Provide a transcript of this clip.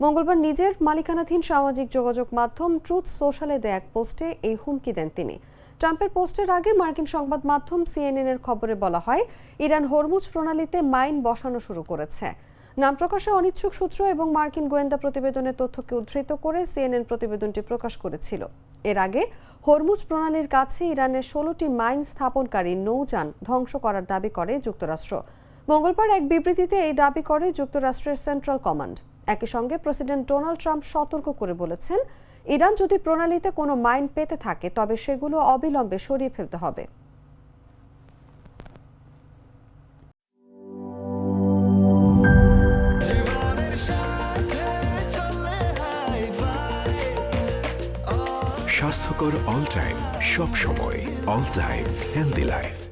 মঙ্গলবার নিজের মালিকানাধীন সামাজিক যোগাযোগ মাধ্যম ট্রুথ সোশ্যালে দেয়া এক পোস্টে এই হুমকি দেন তিনি। ট্রাম্পের পোস্টের আগে মার্কিন সংবাদ মাধ্যম CNN এর খবরে বলা হয়, ইরান হরমুজ প্রণালীতে মাইন বসানো শুরু করেছে। নাম প্রকাশে অনিচ্ছুক সূত্র এবং মার্কিন গোয়েন্দা প্রতিবেদনের তথ্যকে উদ্ধৃত করে CNN প্রতিবেদনটি প্রকাশ করেছিল। এর আগে হরমুজ প্রণালীর কাছে ইরানের 16টি মাইন স্থাপনকারী নৌযান ধ্বংস করার দাবি করে যুক্তরাষ্ট্র। মঙ্গলবার এক বিবৃতিতে এই দাবি করে যুক্তরাষ্ট্রের সেন্ট্রাল কমান্ড। একই সঙ্গে প্রেসিডেন্ট ডোনাল্ড ট্রাম্প সতর্ক করে বলেছেন, ইরান যদি প্রণালীতে কোনো মাইন পেতে থাকে তবে সেগুলো অবিলম্বে সরিয়ে ফেলতে হবে। স্বাস্থ্যকর অল টাইম, সব সময় অল টাইম হেলদি লাইফ।